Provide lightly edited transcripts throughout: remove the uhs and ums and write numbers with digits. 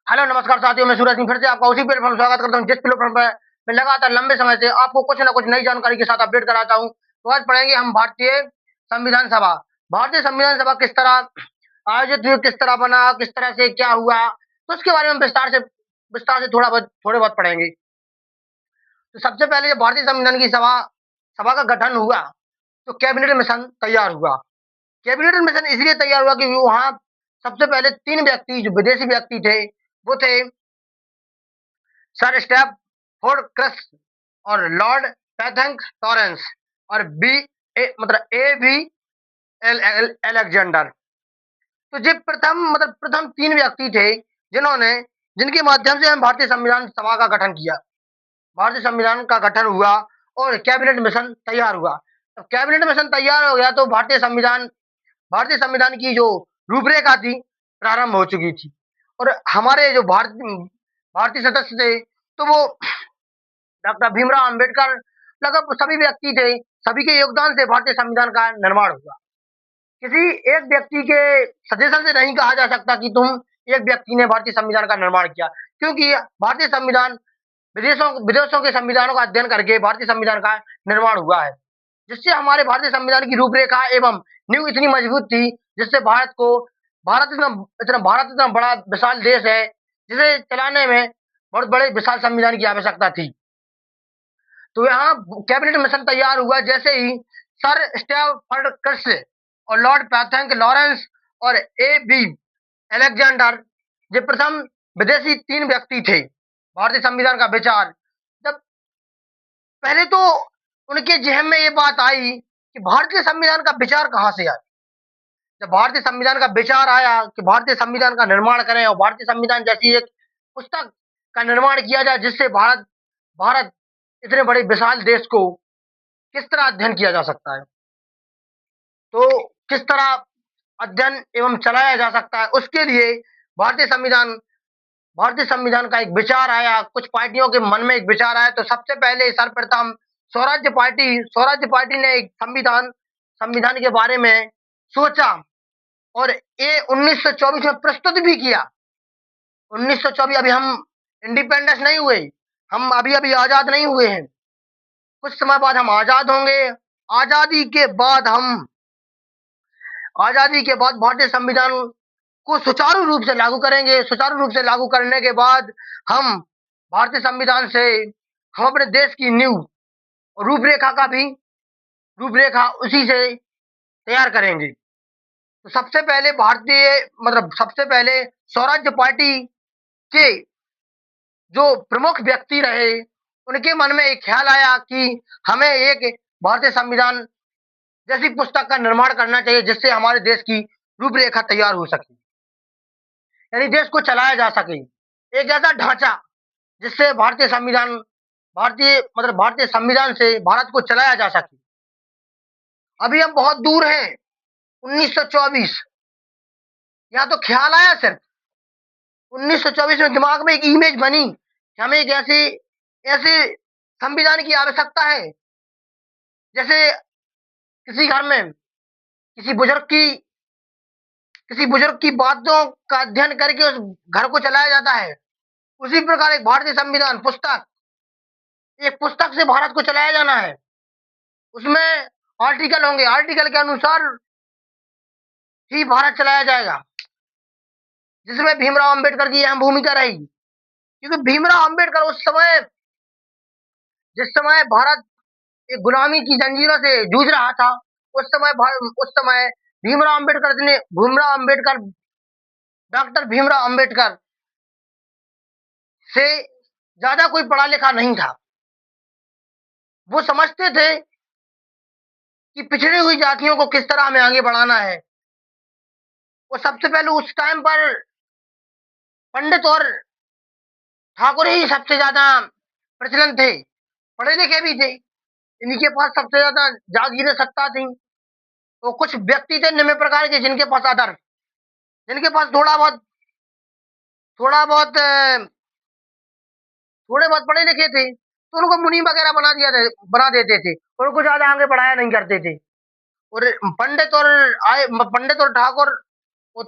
Hello नमस्कार साथियों, मैं सूरज सिंह फिर से आपका उसी प्लेटफॉर्म स्वागत करता हूं जिस प्लेटफॉर्म पर मैं लगातार लंबे समय से आपको कुछ न कुछ नई जानकारी के साथ अपडेट कराता हूं। तो आज पढ़ेंगे हम भारतीय संविधान सभा। भारतीय संविधान सभा किस तरह आयोजित हुई, किस तरह बना, किस तरह से क्या हुआ, तो उसके बारे में विस्तार से थोड़े बहुत पढ़ेंगे। तो सबसे पहले जब भारतीय संविधान की सभा सभा का गठन हुआ तो कैबिनेट मिशन तैयार हुआ। कैबिनेट मिशन इसलिए तैयार हुआ क्योंकि वहां सबसे पहले 3 व्यक्ति जो विदेशी व्यक्ति थे, वो थे सर स्टैफोर्ड क्रश और लॉर्ड पैथंग टॉरेंस और ए बी एलेक्जेंडर। तो ये प्रथम 3 व्यक्ति थे जिन्होंने जिनके माध्यम से हम भारतीय संविधान सभा का गठन किया। भारतीय संविधान का गठन हुआ और कैबिनेट मिशन तैयार हुआ। तो कैबिनेट मिशन तैयार हो गया तो भारतीय संविधान की जो रूपरेखा थी प्रारंभ हो चुकी थी। और हमारे जो भारतीय सदस्य थे तो वो डॉक्टर भीमराव अंबेडकर, लगभग सभी व्यक्ति थे। सभी के योगदान से भारतीय संविधान का निर्माण हुआ। किसी एक व्यक्ति के सजेशन से नहीं कहा जा सकता कि तुम एक व्यक्ति ने भारतीय संविधान का निर्माण किया, क्योंकि भारतीय संविधान विदेशों विदेशों के संविधानों का अध्ययन करके भारतीय संविधान का निर्माण हुआ है, जिससे हमारे भारतीय संविधान की रूपरेखा एवं नींव इतनी मजबूत थी, जिससे भारत इतना बड़ा विशाल देश है, जिसे चलाने में बहुत बड़े विशाल संविधान की आवश्यकता थी। तो यहाँ कैबिनेट मिशन तैयार हुआ जैसे ही सर स्टैफर्ड क्रश और लॉर्ड पैथंग लॉरेंस और ए बी एलेक्जेंडर ये प्रथम विदेशी 3 व्यक्ति थे। भारतीय संविधान का विचार जब पहले तो उनके जहन में ये बात आई कि भारतीय संविधान का विचार कहाँ से आया। जब भारतीय संविधान का विचार आया कि भारतीय संविधान का निर्माण करें और भारतीय संविधान जैसी एक पुस्तक का निर्माण किया जाए, जिससे भारत भारत इतने बड़े विशाल देश को किस तरह अध्ययन किया जा सकता है, तो किस तरह अध्ययन एवं चलाया जा सकता है, उसके लिए भारतीय संविधान भारतीय संविधान का एक विचार आया। कुछ पार्टियों के मन में एक विचार आया। तो सबसे पहले सर्वप्रथम स्वराज्य पार्टी ने एक संविधान के बारे में सोचा और ये 1924 में प्रस्तुत भी किया। 1924 अभी हम इंडिपेंडेंस नहीं हुए, हम अभी आजाद नहीं हुए हैं। कुछ समय बाद हम आजाद होंगे। आजादी के बाद भारतीय संविधान को सुचारू रूप से लागू करेंगे। सुचारू रूप से लागू करने के बाद हम भारतीय संविधान से हम अपने देश की नींव और रूपरेखा उसी से तैयार करेंगे। तो सबसे पहले स्वराज्य पार्टी के जो प्रमुख व्यक्ति रहे, उनके मन में एक ख्याल आया कि हमें एक भारतीय संविधान जैसी पुस्तक का निर्माण करना चाहिए, जिससे हमारे देश की रूपरेखा तैयार हो सके, यानी देश को चलाया जा सके। एक ऐसा ढांचा जिससे भारतीय संविधान से भारत को चलाया जा सके। अभी हम बहुत दूर हैं, 1924। यहाँ तो ख्याल आया सिर्फ 1924 में, दिमाग में एक इमेज बनी कि हमें एक ऐसे संविधान की आवश्यकता है, जैसे किसी घर में किसी बुजुर्ग की बातों का अध्ययन करके उस घर को चलाया जाता है। उसी प्रकार एक भारतीय संविधान एक पुस्तक से भारत को चलाया जाना है। उसमें आर्टिकल होंगे, आर्टिकल के अनुसार ही भारत चलाया जाएगा, जिसमें भीमराव अंबेडकर की अहम भूमिका रहेगी। क्योंकि भीमराव अंबेडकर जिस समय भारत एक गुलामी की जंजीरों से जूझ रहा था, उस समय भीमराव अम्बेडकर डॉक्टर भीमराव अंबेडकर से ज्यादा कोई पढ़ा लिखा नहीं था। वो समझते थे कि पिछड़ी हुई जातियों को किस तरह हमें आगे बढ़ाना है। वो सबसे पहले उस टाइम पर पंडित और ठाकुर ही सबसे ज्यादा प्रचलन थे, पढ़े लिखे भी थे। इनके पास सबसे ज्यादा जागीरें सत्ता थी। तो कुछ व्यक्ति थे निम्न प्रकार के, जिनके पास थोड़ा बहुत थोड़े बहुत पढ़े लिखे थे, तो उनको मुनीम वगैरह बना देते थे, उनको ज्यादा आगे बढ़ाया नहीं करते थे। और पंडित और ठाकुर वो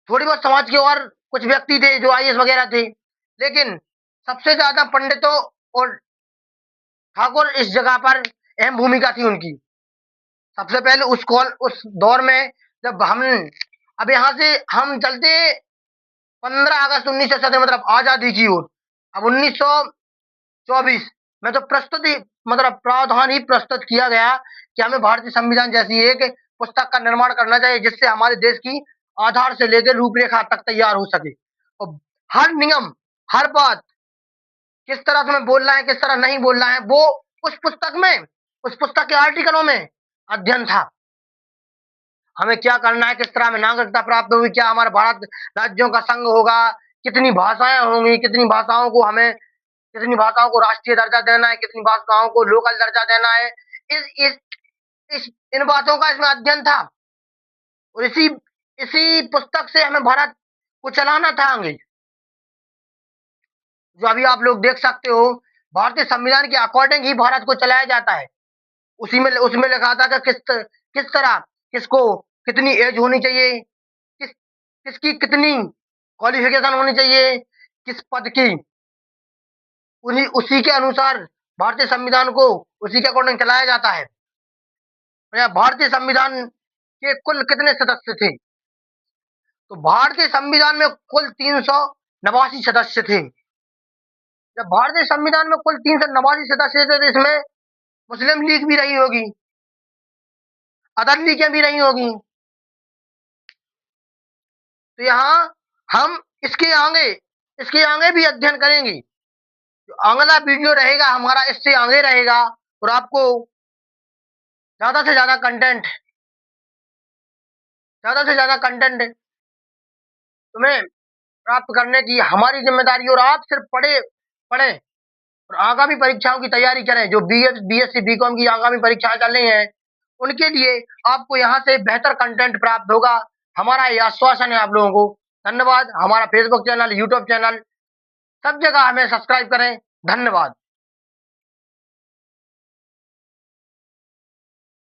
थोड़ी बहुत समाज के और कुछ व्यक्ति थे जो आईएएस वगैरह थे, लेकिन सबसे ज्यादा पंडितों और ठाकुर इस जगह पर अहम भूमिका थी उनकी। सबसे पहले उस दौर में जब हम अब यहाँ से हम चलते 15 अगस्त 1970 मतलब आजादी की ओर। अब 1924 में तो प्रस्तुत ही मतलब प्रावधान ही प्रस्तुत किया गया कि हमें भारतीय संविधान जैसी एक पुस्तक का निर्माण करना चाहिए जिससे हमारे देश की आधार से लेकर रूपरेखा तक तैयार हो सके और हर नियम, हर बात किस तरह तुम्हें बोलना है, किस तरह नहीं बोलना है, वो उस पुस्तक में, उस पुस्तक के आर्टिकलों में अध्ययन था। हमें क्या करना है, किस तरह हमें नागरिकता प्राप्त होगी, क्या हमारा भारत राज्यों का संघ होगा, कितनी भाषाएं होंगी, कितनी भाषाओं को राष्ट्रीय दर्जा देना है, कितनी भाषाओं को लोकल दर्जा देना है। इन बातों का इसमें अध्ययन था और इसी इसी पुस्तक से हमें भारत को चलाना था आगे। जो अभी आप लोग देख सकते हो, भारतीय संविधान के अकॉर्डिंग ही भारत को चलाया जाता है। उसमें लिखा था कि किस तरह किसको कितनी एज होनी चाहिए, किसकी कितनी क्वालिफिकेशन होनी चाहिए, किस पद की, उसी के अनुसार भारतीय संविधान को उसी के अकॉर्डिंग चलाया जाता है। भारतीय संविधान के कुल कितने सदस्य थे? तो भारतीय संविधान में कुल 389 सदस्य थे। जब भारतीय संविधान में कुल 389 सदस्य थे तो इसमें मुस्लिम लीग भी रही होगी, अदर लीगें भी रही होगी। तो यहाँ हम इसके आगे भी अध्ययन करेंगे। जो अगला वीडियो रहेगा हमारा इससे आगे रहेगा और आपको ज्यादा से ज्यादा तुम्हें प्राप्त करने की हमारी जिम्मेदारी और आप सिर्फ पढ़े और आगामी परीक्षाओं की तैयारी करें। जो बीएससी बीकॉम की आगामी परीक्षाएं चल रही हैं उनके लिए आपको यहाँ से बेहतर कंटेंट प्राप्त होगा, हमारा यह आश्वासन है आप लोगों को। धन्यवाद। हमारा फेसबुक चैनल, यूट्यूब चैनल, सब जगह हमें सब्सक्राइब करें। धन्यवाद।